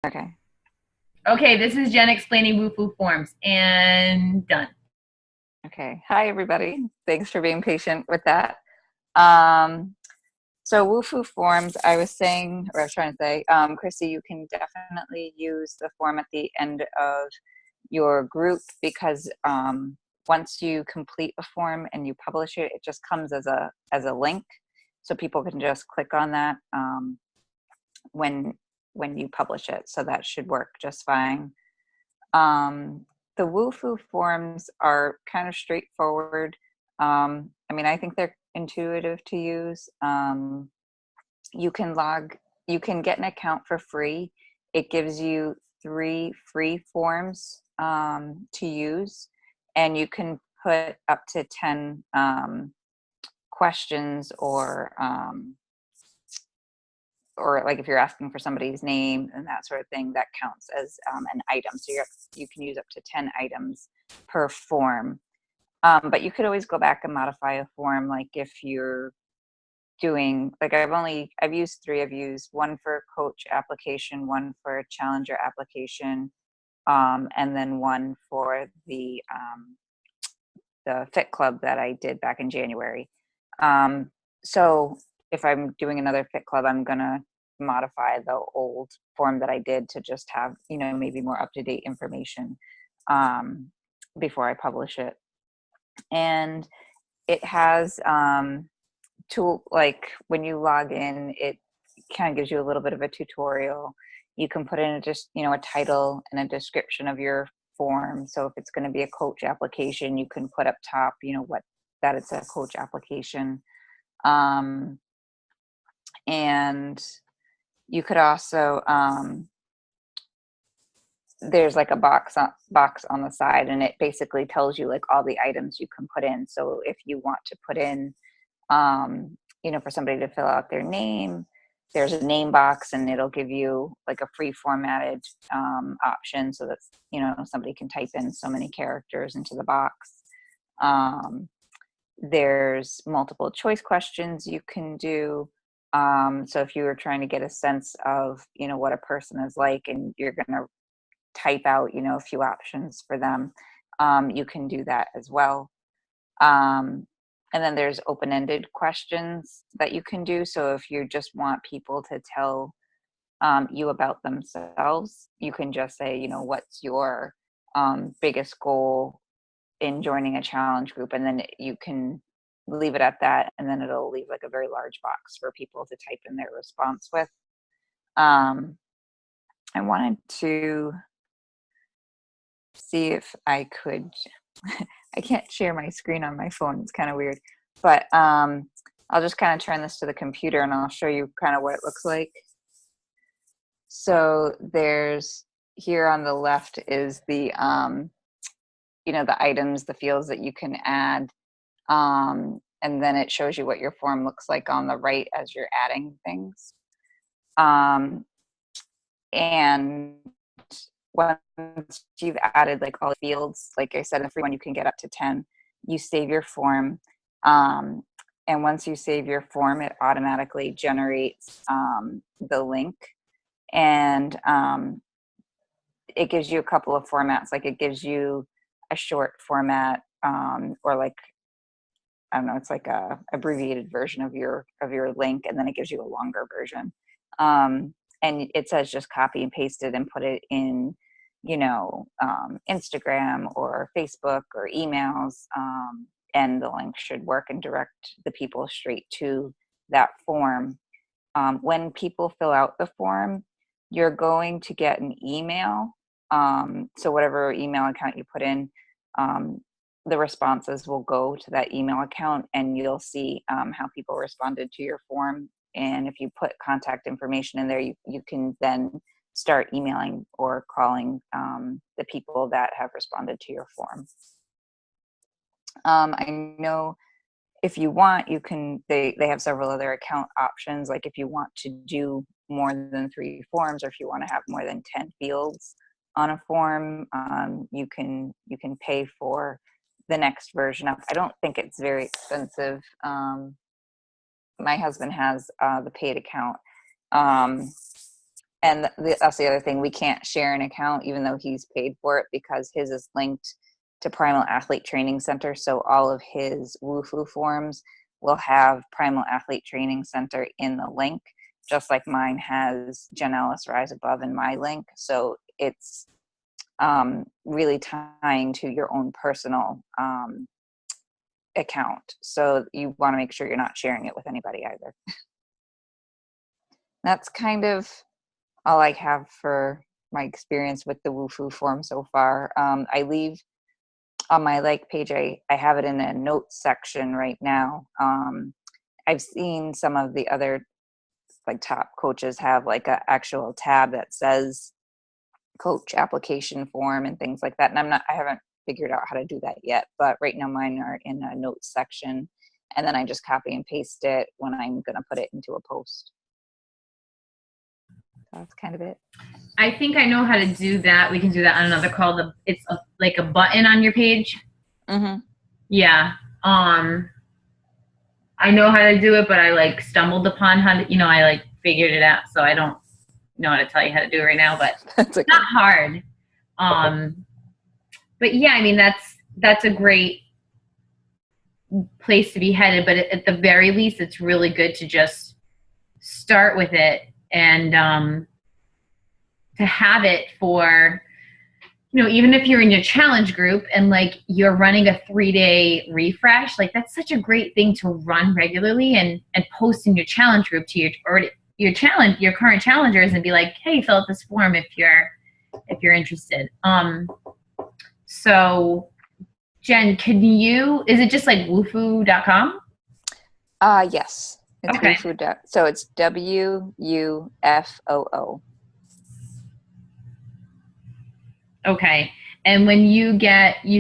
Okay. Okay, this is Jen explaining Wufoo forms and done. Okay. Hi, everybody. Thanks for being patient with that. Um, so Wufoo forms, I was saying, or I was trying to say, Chrissy, you can definitely use the form at the end of your group because once you complete a form and you publish it, it just comes as a link, so people can just click on that when when you publish it. So that should work just fine. Um, the Wufoo forms are kind of straightforward. I mean, I think they're intuitive to use. You can log, you can get an account for free. It gives you 3 free forms to use, and you can put up to 10 questions or like if you're asking for somebody's name and that sort of thing, that counts as an item. So you can use up to 10 items per form. But you could always go back and modify a form. Like if you're doing, like I've used 3. I've used one for a coach application, one for a challenger application, and then one for the fit club that I did back in January. So if I'm doing another fit club, I'm gonna modify the old form that I did to just have, maybe more up to date information um, before I publish it. And it has tool, like when you log in, it kind of gives you a little bit of a tutorial. You can put in just, a title and a description of your form. So if it's going to be a coach application, you can put up top, what that it's a coach application. Um, and you could also there's like a box on the side, and it basically tells you like all the items you can put in. So if you want to put in for somebody to fill out their name, there's a name box, and it'll give you like a free formatted option so that somebody can type in so many characters into the box. um, there's multiple choice questions you can do. So if you were trying to get a sense of what a person is like, and you're going to type out a few options for them, you can do that as well. And then there's open-ended questions that you can do. So if you just want people to tell you about themselves, you can just say, what's your biggest goal in joining a challenge group? And then you can leave it at that. And then it'll leave like a very large box for people to type in their response with. Um, I wanted to see if I could I can't share my screen on my phone. It's kind of weird. But I'll just kind of turn this to the computer and I'll show you kind of what it looks like. So there's here on the left is the items, the fields that you can add. And then it shows you what your form looks like on the right as you're adding things. And once you've added like all the fields, like I said, in the free one, you can get up to 10. You save your form. And once you save your form, it automatically generates the link. And it gives you a couple of formats. Like it gives you a short format, or like, I don't know, it's like a abbreviated version of your link, and then it gives you a longer version. And it says just copy and paste it and put it in, Instagram or Facebook or emails, and the link should work and direct the people straight to that form. When people fill out the form, you're going to get an email. So whatever email account you put in, the responses will go to that email account, and you'll see how people responded to your form. And if you put contact information in there, you can then start emailing or calling the people that have responded to your form. I know if you want, you can, they have several other account options. Like if you want to do more than 3 forms, or if you want to have more than 10 fields on a form, you can pay for the next version up. I don't think it's very expensive. My husband has the paid account. And that's the other thing. We can't share an account even though he's paid for it because his is linked to Primal Athlete Training Center. So all of his Wufoo forms will have Primal Athlete Training Center in the link, just like mine has Jen Ellis Rise Above in my link. So it's really tying to your own personal account. So you want to make sure you're not sharing it with anybody either. That's kind of all I have for my experience with the Wufoo form so far. I leave on my like page, I have it in a notes section right now. I've seen some of the other like top coaches have like an actual tab that says coach application form and things like that. And I haven't figured out how to do that yet, but right now mine are in a notes section. And then I just copy and paste it when I'm going to put it into a post. So that's kind of it. I think I know how to do that. We can do that on another call. It's like a button on your page. Mm-hmm. Yeah. I know how to do it, but I like stumbled upon how to, I like figured it out. So I don't know how to tell you how to do it right now, but That's okay. It's not hard. But yeah, I mean, that's a great place to be headed, but at the very least, it's really good to just start with it and to have it for, even if you're in your challenge group and like you're running a 3-day refresh, like that's such a great thing to run regularly and post in your challenge group to your current challengers and be like, hey, fill out this form if you're interested. So Jen, is it just like wufoo.com? Yes. It's okay. Wufoo. So it's WUFOO. Okay. And when you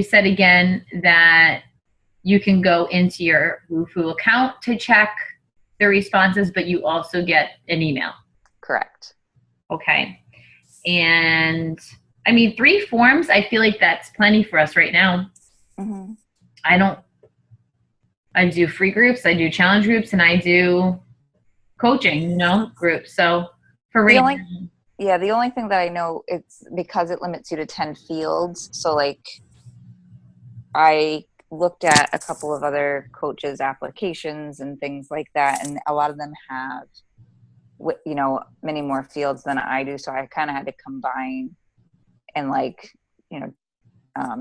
said again that you can go into your Wufoo account to check the responses, but you also get an email. Correct. Okay. And I mean, 3 forms, I feel like that's plenty for us right now. Mm-hmm. I do free groups, I do challenge groups, and I do coaching, groups. So for right now. Yeah, the only thing that I know, it's because it limits you to 10 fields. So like I looked at a couple of other coaches' applications and things like that, and a lot of them have, many more fields than I do. So I kind of had to combine and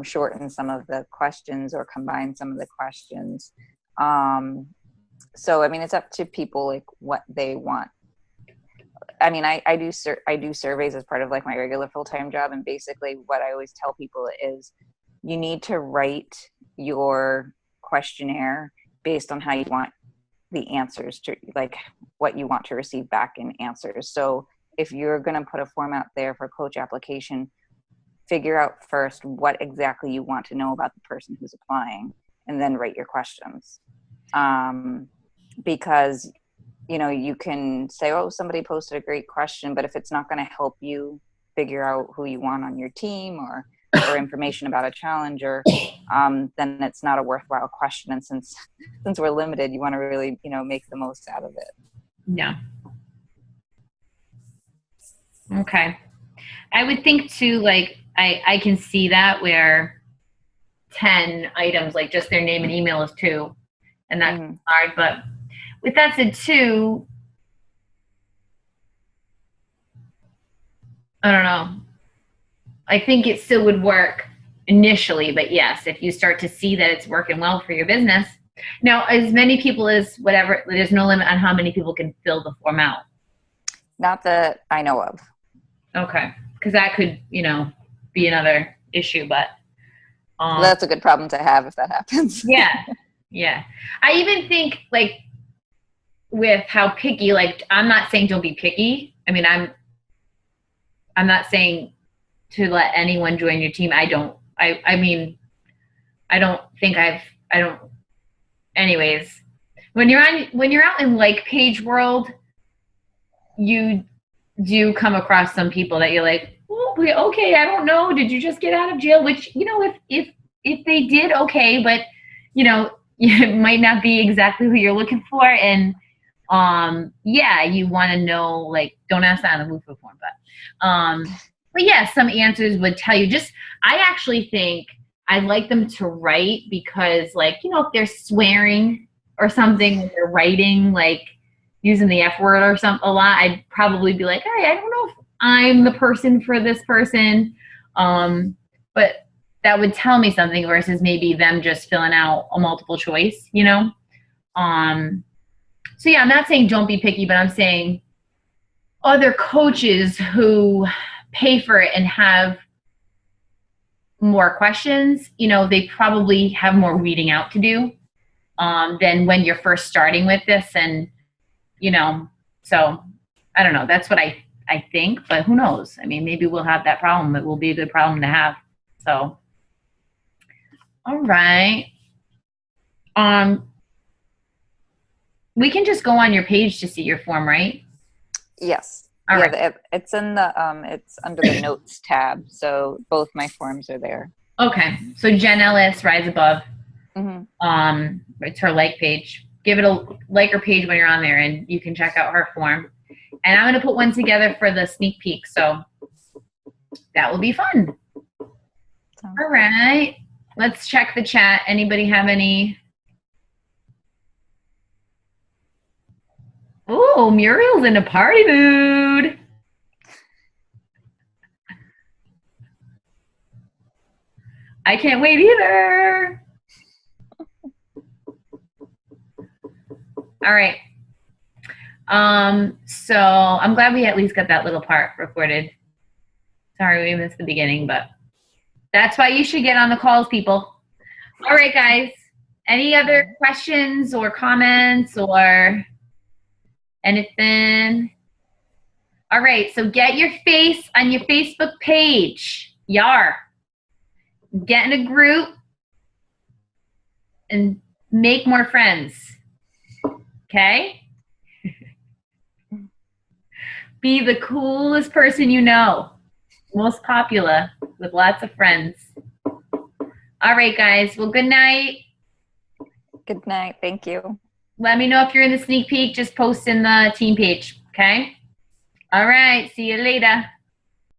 shorten some of the questions or combine some of the questions. So, I mean, it's up to people like what they want. I mean, I do surveys as part of like my regular full-time job. And basically what I always tell people is you need to write your questionnaire based on how you want the answers to, like what you want to receive back in answers. So if you're going to put a form out there for coach application, figure out first what exactly you want to know about the person who's applying and then write your questions. Because you can say, oh, somebody posted a great question, but if it's not going to help you figure out who you want on your team or information about a challenger, then it's not a worthwhile question. And since we're limited, you want to really, make the most out of it. Yeah. Okay. I would think too, like, I can see that where 10 items, like just their name and email is 2, and that's hard. But with that said too, I don't know. I think it still would work initially, but yes, if you start to see that it's working well for your business. Now, as many people as whatever, there's no limit on how many people can fill the form out. Not that I know of. Okay. Because that could, be another issue, but. Well, that's a good problem to have if that happens. Yeah. Yeah. I even think like with how picky, like I'm not saying don't be picky. I mean, I'm not saying to let anyone join your team. Anyways, when you're out in like page world, you do come across some people that you're like, oh, okay, I don't know. Did you just get out of jail? Which, if they did, okay, but it might not be exactly who you're looking for. And Yeah, you want to know, like, don't ask that on the Wufoo form, but yeah, some answers would tell you. Just, I actually think I'd like them to write because, like, you know, if they're swearing or something, when they're writing, like using the F word or something a lot, I'd probably be like, hey, I don't know if I'm the person for this person. But that would tell me something versus maybe them just filling out a multiple choice, you know? Um, so yeah, I'm not saying don't be picky, but I'm saying other coaches who pay for it and have more questions, you know, they probably have more weeding out to do than when you're first starting with this. And, you know, so I don't know. That's what I think, but who knows? I mean, maybe we'll have that problem. It will be a good problem to have. So, all right. Um, we can just go on your page to see your form, right? Yes. All Yeah, right. it's in the it's under the notes tab, so both my forms are there. Okay. So Jen Ellis, Rise Above. Hmm. It's her like page. Give it a like her page when you're on there, and you can check out her form. And I'm gonna put one together for the sneak peek, so that will be fun. All right. Let's check the chat. Anybody have any? Oh, Muriel's in a party mood. I can't wait either. All right. So I'm glad we at least got that little part recorded. Sorry we missed the beginning, but that's why you should get on the calls, people. All right, guys. Any other questions or comments or anything? All right, so get your face on your Facebook page. Yar. Get in a group and make more friends. Okay? Be the coolest person you know. Most popular with lots of friends. All right, guys. Well, good night. Good night. Thank you. Let me know if you're in the sneak peek. Just post in the team page. Okay? All right. See you later.